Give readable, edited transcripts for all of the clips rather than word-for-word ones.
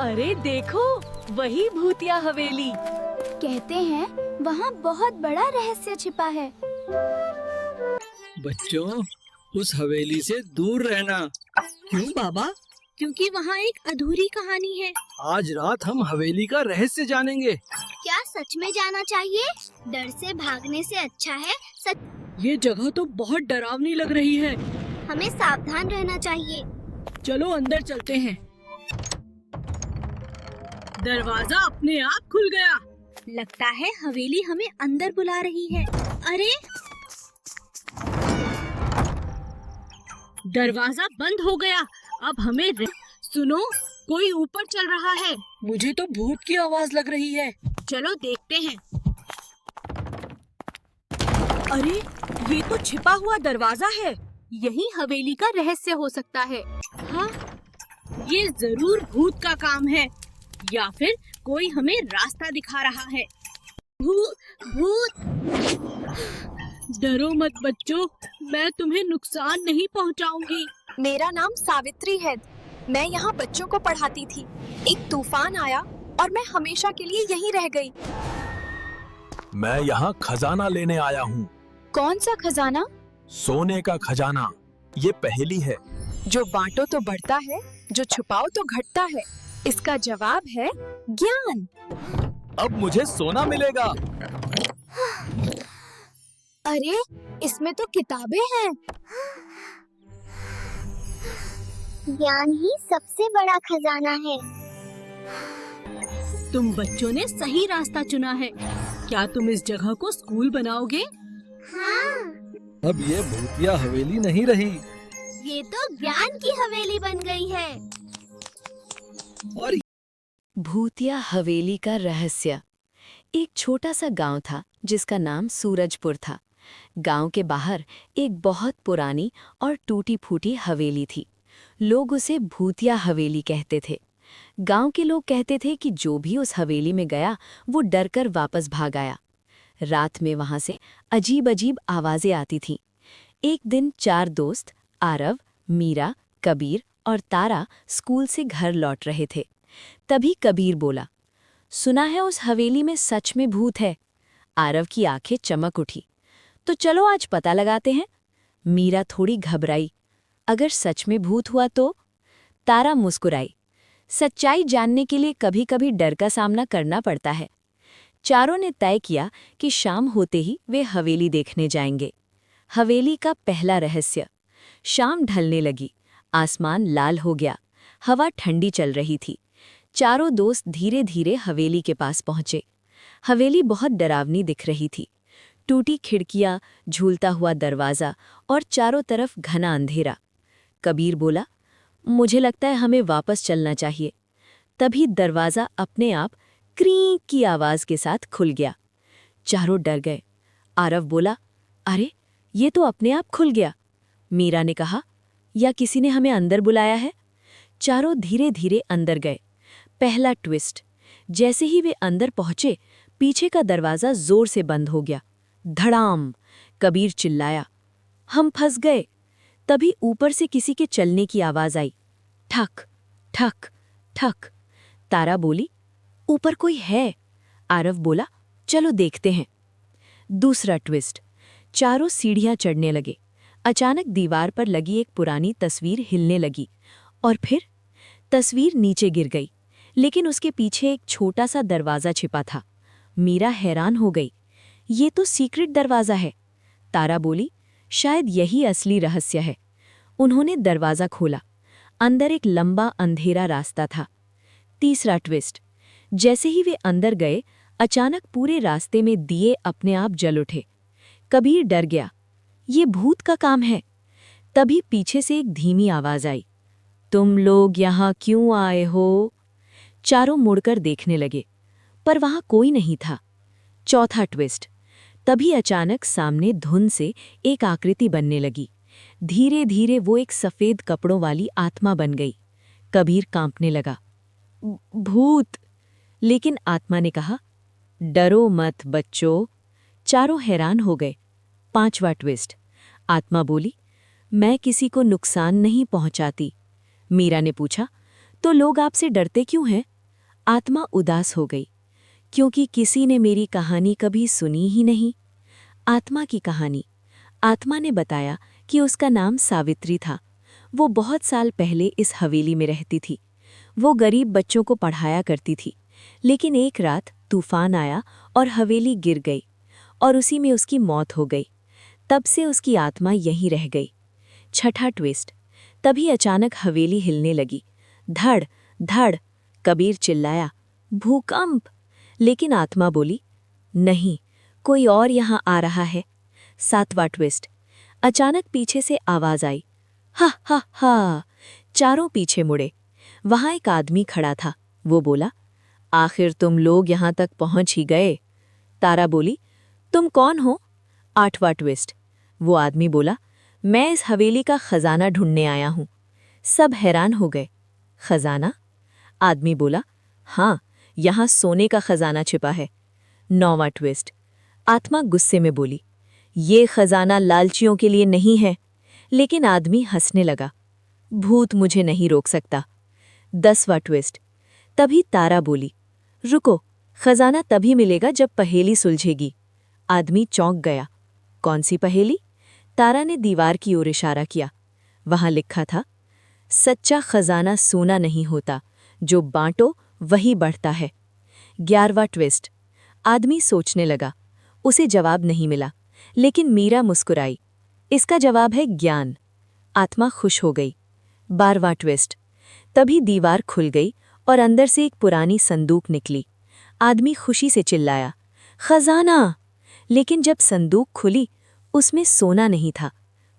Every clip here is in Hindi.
अरे देखो, वही भूतिया हवेली। कहते हैं वहाँ बहुत बड़ा रहस्य छिपा है। बच्चों, उस हवेली से दूर रहना। क्यों बाबा? क्योंकि वहाँ एक अधूरी कहानी है। आज रात हम हवेली का रहस्य जानेंगे। क्या सच में जाना चाहिए? डर से भागने से अच्छा है सच। ये जगह तो बहुत डरावनी लग रही है। हमें सावधान रहना चाहिए। चलो अंदर चलते हैं। दरवाजा अपने आप खुल गया। लगता है हवेली हमें अंदर बुला रही है। अरे दरवाजा बंद हो गया। अब हमें सुनो, कोई ऊपर चल रहा है। मुझे तो भूत की आवाज लग रही है। चलो देखते हैं। अरे ये तो छिपा हुआ दरवाजा है। यही हवेली का रहस्य हो सकता है। हाँ, ये जरूर भूत का काम है, या फिर कोई हमें रास्ता दिखा रहा है। भूत! डरो मत बच्चों, मैं तुम्हें नुकसान नहीं पहुंचाऊंगी। मेरा नाम सावित्री है। मैं यहाँ बच्चों को पढ़ाती थी। एक तूफान आया और मैं हमेशा के लिए यहीं रह गई। मैं यहाँ खजाना लेने आया हूँ। कौन सा खजाना? सोने का खजाना। ये पहेली है। जो बांटो तो बढ़ता है, जो छुपाओ तो घटता है। इसका जवाब है ज्ञान। अब मुझे सोना मिलेगा। अरे इसमें तो किताबें हैं। ज्ञान ही सबसे बड़ा खजाना है। तुम बच्चों ने सही रास्ता चुना है। क्या तुम इस जगह को स्कूल बनाओगे? हाँ, अब ये भूतिया हवेली नहीं रही। ये तो ज्ञान की हवेली बन गई है। और भूतिया हवेली का रहस्य। एक छोटा सा गांव था जिसका नाम सूरजपुर था। गांव के बाहर एक बहुत पुरानी और टूटी फूटी हवेली थी। लोग उसे भूतिया हवेली कहते थे। गांव के लोग कहते थे कि जो भी उस हवेली में गया वो डरकर वापस भाग आया। रात में वहां से अजीब अजीब आवाजें आती थीं। एक दिन 4 दोस्त आरव, मीरा, कबीर और तारा स्कूल से घर लौट रहे थे। तभी कबीर बोला, सुना है उस हवेली में सच में भूत है। आरव की आंखें चमक उठी। तो चलो आज पता लगाते हैं। मीरा थोड़ी घबराई, अगर सच में भूत हुआ तो? तारा मुस्कुराई, सच्चाई जानने के लिए कभी कभी डर का सामना करना पड़ता है। चारों ने तय किया कि शाम होते ही वे हवेली देखने जाएंगे। हवेली का पहला रहस्य। शाम ढलने लगी, आसमान लाल हो गया, हवा ठंडी चल रही थी। चारों दोस्त धीरे धीरे हवेली के पास पहुंचे। हवेली बहुत डरावनी दिख रही थी। टूटी खिड़कियां, झूलता हुआ दरवाज़ा और चारों तरफ घना अंधेरा। कबीर बोला, मुझे लगता है हमें वापस चलना चाहिए। तभी दरवाज़ा अपने आप क्रीं की आवाज़ के साथ खुल गया। चारों डर गए। आरव बोला, अरे ये तो अपने आप खुल गया। मीरा ने कहा, या किसी ने हमें अंदर बुलाया है? चारों धीरे धीरे अंदर गए। पहला ट्विस्ट। जैसे ही वे अंदर पहुंचे, पीछे का दरवाज़ा जोर से बंद हो गया। धड़ाम! कबीर चिल्लाया, हम फंस गए। तभी ऊपर से किसी के चलने की आवाज़ आई। ठक ठक ठक। तारा बोली, ऊपर कोई है। आरव बोला, चलो देखते हैं। दूसरा ट्विस्ट। चारों सीढ़ियां चढ़ने लगे। अचानक दीवार पर लगी एक पुरानी तस्वीर हिलने लगी और फिर तस्वीर नीचे गिर गई, लेकिन उसके पीछे एक छोटा सा दरवाज़ा छिपा था। मीरा हैरान हो गई, ये तो सीक्रेट दरवाज़ा है। तारा बोली, शायद यही असली रहस्य है। उन्होंने दरवाज़ा खोला। अंदर एक लंबा अंधेरा रास्ता था। तीसरा ट्विस्ट। जैसे ही वे अंदर गए, अचानक पूरे रास्ते में दिए अपने आप जल उठे। कबीर डर गया, ये भूत का काम है। तभी पीछे से एक धीमी आवाज़ आई, तुम लोग यहाँ क्यों आए हो? चारों मुड़कर देखने लगे, पर वहाँ कोई नहीं था। चौथा ट्विस्ट। तभी अचानक सामने धुंध से एक आकृति बनने लगी। धीरे धीरे वो एक सफ़ेद कपड़ों वाली आत्मा बन गई। कबीर कांपने लगा, भूत! लेकिन आत्मा ने कहा, डरो मत बच्चों। चारों हैरान हो गए। पांचवा ट्विस्ट। आत्मा बोली, मैं किसी को नुकसान नहीं पहुंचाती। मीरा ने पूछा, तो लोग आपसे डरते क्यों हैं? आत्मा उदास हो गई, क्योंकि किसी ने मेरी कहानी कभी सुनी ही नहीं। आत्मा की कहानी। आत्मा ने बताया कि उसका नाम सावित्री था। वो बहुत साल पहले इस हवेली में रहती थी। वो गरीब बच्चों को पढ़ाया करती थी, लेकिन एक रात तूफान आया और हवेली गिर गई और उसी में उसकी मौत हो गई। तब से उसकी आत्मा यहीं रह गई। छठा ट्विस्ट। तभी अचानक हवेली हिलने लगी। धड़ धड़। कबीर चिल्लाया, भूकंप। लेकिन आत्मा बोली, नहीं, कोई और यहाँ आ रहा है। सातवां ट्विस्ट। अचानक पीछे से आवाज आई, हा हा हा। चारों पीछे मुड़े। वहां एक आदमी खड़ा था। वो बोला, आखिर तुम लोग यहां तक पहुंच ही गए। तारा बोली, तुम कौन हो? आठवां ट्विस्ट। वो आदमी बोला, मैं इस हवेली का खजाना ढूंढने आया हूं। सब हैरान हो गए। खजाना? आदमी बोला, हाँ, यहां सोने का खजाना छिपा है। नौवां ट्विस्ट। आत्मा गुस्से में बोली, ये खजाना लालचियों के लिए नहीं है। लेकिन आदमी हंसने लगा, भूत मुझे नहीं रोक सकता। 10वां ट्विस्ट। तभी तारा बोली, रुको, खजाना तभी मिलेगा जब पहेली सुलझेगी। आदमी चौंक गया। कौन सी पहेली? तारा ने दीवार की ओर इशारा किया। वहां लिखा था, सच्चा खजाना सोना नहीं होता, जो बांटो वही बढ़ता है। 11वां ट्विस्ट। आदमी सोचने लगा। उसे जवाब नहीं मिला, लेकिन मीरा मुस्कुराई। इसका जवाब है ज्ञान। आत्मा खुश हो गई। 12वां ट्विस्ट। तभी दीवार खुल गई और अंदर से एक पुरानी संदूक निकली। आदमी खुशी से चिल्लाया, खजाना! लेकिन जब संदूक खुली, उसमें सोना नहीं था,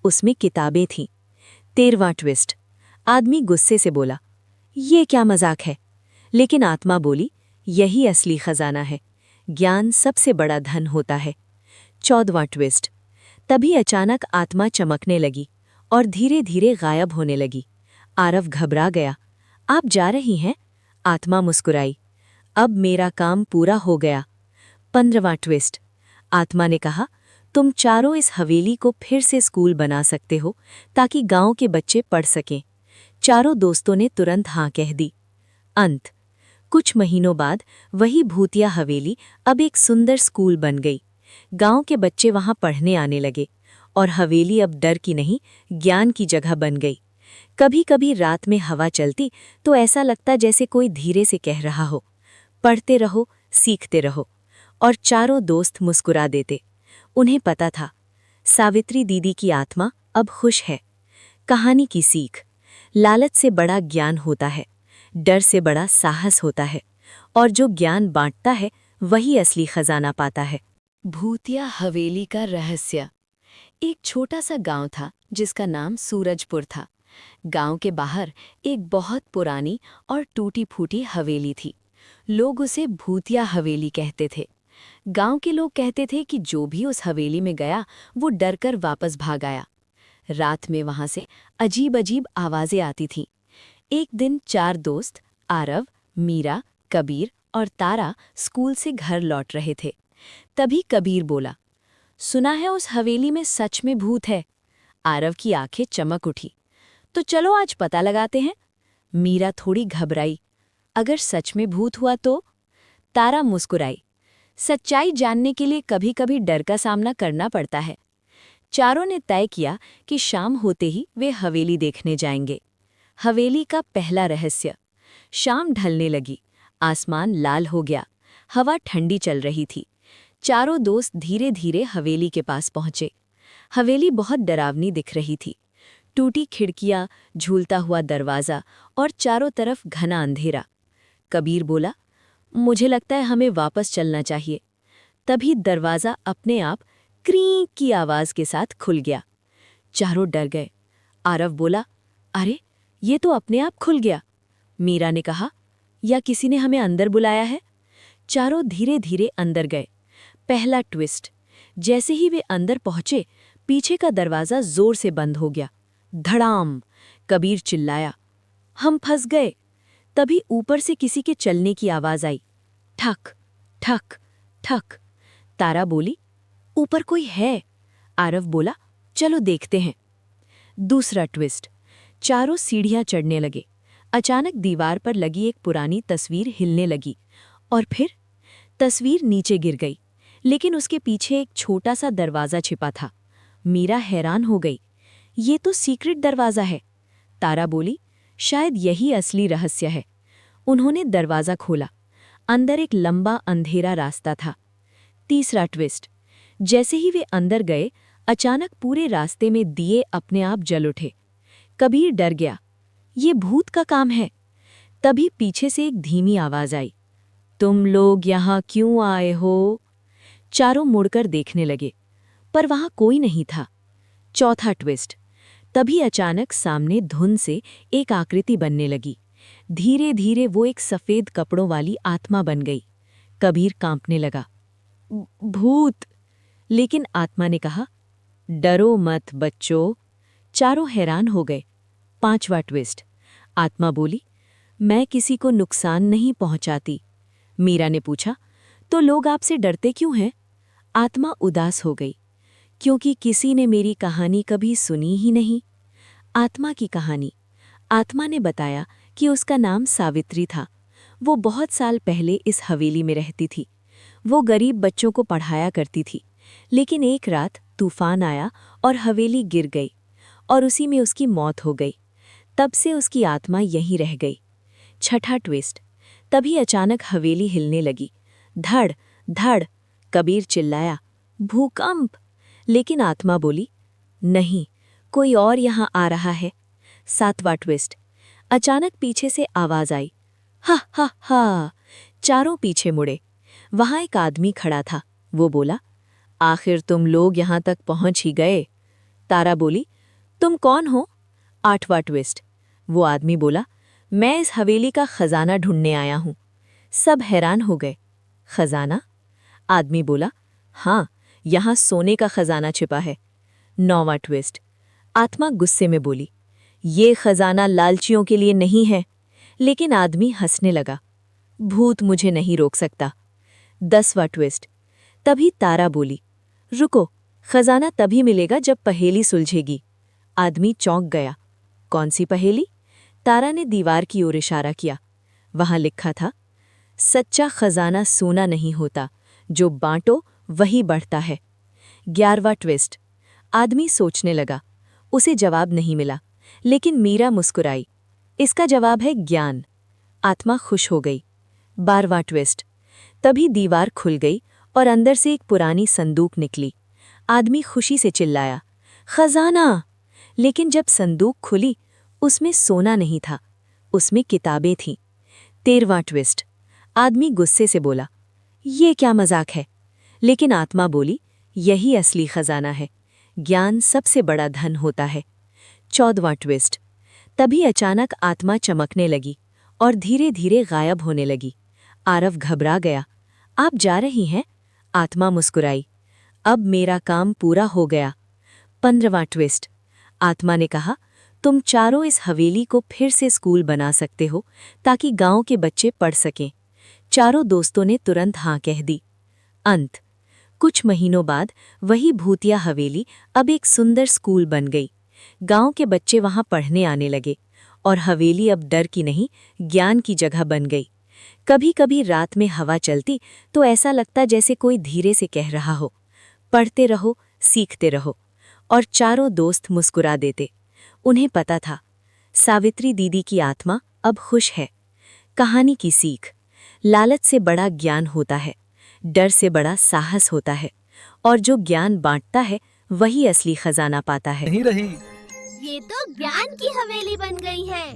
उसमें किताबें थीं। 13वां ट्विस्ट। आदमी गुस्से से बोला, ये क्या मजाक है? लेकिन आत्मा बोली, यही असली खजाना है। ज्ञान सबसे बड़ा धन होता है। 14वां ट्विस्ट। तभी अचानक आत्मा चमकने लगी और धीरे धीरे गायब होने लगी। आरव घबरा गया। आप जा रही हैं? आत्मा मुस्कुराई, अब मेरा काम पूरा हो गया। 15वां ट्विस्ट। आत्मा ने कहा, तुम चारों इस हवेली को फिर से स्कूल बना सकते हो, ताकि गांव के बच्चे पढ़ सकें। चारों दोस्तों ने तुरंत हाँ कह दी। अंत। कुछ महीनों बाद वही भूतिया हवेली अब एक सुंदर स्कूल बन गई। गांव के बच्चे वहां पढ़ने आने लगे और हवेली अब डर की नहीं, ज्ञान की जगह बन गई। कभी कभी रात में हवा चलती तो ऐसा लगता जैसे कोई धीरे से कह रहा हो, पढ़ते रहो, सीखते रहो। और चारों दोस्त मुस्कुरा देते। उन्हें पता था, सावित्री दीदी की आत्मा अब खुश है। कहानी की सीख। लालच से बड़ा ज्ञान होता है, डर से बड़ा साहस होता है, और जो ज्ञान बांटता है वही असली खजाना पाता है। भूतिया हवेली का रहस्य। एक छोटा सा गांव था जिसका नाम सूरजपुर था। गांव के बाहर एक बहुत पुरानी और टूटी फूटी हवेली थी। लोग उसे भूतिया हवेली कहते थे। गांव के लोग कहते थे कि जो भी उस हवेली में गया वो डरकर वापस भाग आया। रात में वहां से अजीब अजीब आवाजें आती थीं। एक दिन 4 दोस्त आरव, मीरा, कबीर और तारा स्कूल से घर लौट रहे थे। तभी कबीर बोला, सुना है उस हवेली में सच में भूत है। आरव की आंखें चमक उठी, तो चलो आज पता लगाते हैं। मीरा थोड़ी घबराई, अगर सच में भूत हुआ तो? तारा मुस्कुराई, सच्चाई जानने के लिए कभी कभी डर का सामना करना पड़ता है। चारों ने तय किया कि शाम होते ही वे हवेली देखने जाएंगे। हवेली का पहला रहस्य। शाम ढलने लगी, आसमान लाल हो गया, हवा ठंडी चल रही थी। चारों दोस्त धीरे धीरे हवेली के पास पहुंचे। हवेली बहुत डरावनी दिख रही थी। टूटी खिड़कियां, झूलता हुआ दरवाज़ा और चारों तरफ घना अंधेरा। कबीर बोला, मुझे लगता है हमें वापस चलना चाहिए। तभी दरवाज़ा अपने आप क्रीं की आवाज़ के साथ खुल गया। चारों डर गए। आरव बोला, अरे ये तो अपने आप खुल गया। मीरा ने कहा, या किसी ने हमें अंदर बुलाया है? चारों धीरे धीरे अंदर गए। पहला ट्विस्ट। जैसे ही वे अंदर पहुंचे, पीछे का दरवाज़ा जोर से बंद हो गया। धड़ाम! कबीर चिल्लाया, हम फंस गए। तभी ऊपर से किसी के चलने की आवाज़ आई। ठक ठक ठक। तारा बोली, ऊपर कोई है। आरव बोला, चलो देखते हैं। दूसरा ट्विस्ट। चारों सीढ़ियां चढ़ने लगे। अचानक दीवार पर लगी एक पुरानी तस्वीर हिलने लगी और फिर तस्वीर नीचे गिर गई, लेकिन उसके पीछे एक छोटा सा दरवाज़ा छिपा था। मीरा हैरान हो गई। ये तो सीक्रेट दरवाज़ा है। तारा बोली, शायद यही असली रहस्य है। उन्होंने दरवाज़ा खोला। अंदर एक लंबा अंधेरा रास्ता था। तीसरा ट्विस्ट। जैसे ही वे अंदर गए, अचानक पूरे रास्ते में दिए अपने आप जल उठे। कबीर डर गया। ये भूत का काम है। तभी पीछे से एक धीमी आवाज़ आई, तुम लोग यहाँ क्यों आए हो? चारों मुड़कर देखने लगे, पर वहां कोई नहीं था। चौथा ट्विस्ट। तभी अचानक सामने धुंध से एक आकृति बनने लगी। धीरे धीरे वो एक सफ़ेद कपड़ों वाली आत्मा बन गई। कबीर कांपने लगा। भूत! लेकिन आत्मा ने कहा, डरो मत बच्चों। चारों हैरान हो गए। पांचवा ट्विस्ट। आत्मा बोली, मैं किसी को नुकसान नहीं पहुंचाती। मीरा ने पूछा, तो लोग आपसे डरते क्यों हैं? आत्मा उदास हो गई, क्योंकि किसी ने मेरी कहानी कभी सुनी ही नहीं। आत्मा की कहानी। आत्मा ने बताया कि उसका नाम सावित्री था। वो बहुत साल पहले इस हवेली में रहती थी। वो गरीब बच्चों को पढ़ाया करती थी, लेकिन एक रात तूफान आया और हवेली गिर गई और उसी में उसकी मौत हो गई। तब से उसकी आत्मा यहीं रह गई। छठा ट्विस्ट। तभी अचानक हवेली हिलने लगी। धड़ धड़। कबीर चिल्लाया, भूकंप! लेकिन आत्मा बोली, नहीं, कोई और यहाँ आ रहा है। सातवां ट्विस्ट। अचानक पीछे से आवाज आई, हा हा हा। चारों पीछे मुड़े। वहां एक आदमी खड़ा था। वो बोला, आखिर तुम लोग यहाँ तक पहुंच ही गए। तारा बोली, तुम कौन हो? आठवां ट्विस्ट। वो आदमी बोला, मैं इस हवेली का खजाना ढूंढने आया हूं। सब हैरान हो गए। खजाना? आदमी बोला, हाँ, यहाँ सोने का खजाना छिपा है। नौवां ट्विस्ट। आत्मा गुस्से में बोली, ये खजाना लालचियों के लिए नहीं है। लेकिन आदमी हंसने लगा, भूत मुझे नहीं रोक सकता। 10वां ट्विस्ट। तभी तारा बोली, रुको, खजाना तभी मिलेगा जब पहेली सुलझेगी। आदमी चौंक गया। कौन सी पहेली? तारा ने दीवार की ओर इशारा किया। वहां लिखा था, सच्चा खजाना सोना नहीं होता, जो बांटो वही बढ़ता है। 11वां ट्विस्ट। आदमी सोचने लगा। उसे जवाब नहीं मिला, लेकिन मीरा मुस्कुराई। इसका जवाब है ज्ञान। आत्मा खुश हो गई। 12वां ट्विस्ट। तभी दीवार खुल गई और अंदर से एक पुरानी संदूक निकली। आदमी खुशी से चिल्लाया, खजाना! लेकिन जब संदूक खुली, उसमें सोना नहीं था, उसमें किताबें थीं। 13वां ट्विस्ट। आदमी गुस्से से बोला, ये क्या मजाक है? लेकिन आत्मा बोली, यही असली खजाना है। ज्ञान सबसे बड़ा धन होता है। 14वां ट्विस्ट। तभी अचानक आत्मा चमकने लगी और धीरे धीरे गायब होने लगी। आरव घबरा गया। आप जा रही हैं? आत्मा मुस्कुराई, अब मेरा काम पूरा हो गया। 15वां ट्विस्ट। आत्मा ने कहा, तुम चारों इस हवेली को फिर से स्कूल बना सकते हो, ताकि गांव के बच्चे पढ़ सकें। चारों दोस्तों ने तुरंत हाँ कह दी। अंत। कुछ महीनों बाद वही भूतिया हवेली अब एक सुंदर स्कूल बन गई। गांव के बच्चे वहां पढ़ने आने लगे और हवेली अब डर की नहीं, ज्ञान की जगह बन गई। कभी कभी रात में हवा चलती तो ऐसा लगता जैसे कोई धीरे से कह रहा हो, पढ़ते रहो, सीखते रहो। और चारों दोस्त मुस्कुरा देते। उन्हें पता था, सावित्री दीदी की आत्मा अब खुश है। कहानी की सीख, लालच से बड़ा ज्ञान होता है, डर से बड़ा साहस होता है, और जो ज्ञान बांटता है वही असली खजाना पाता है। नहीं रही। ये तो ज्ञान की हवेली बन गई है।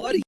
और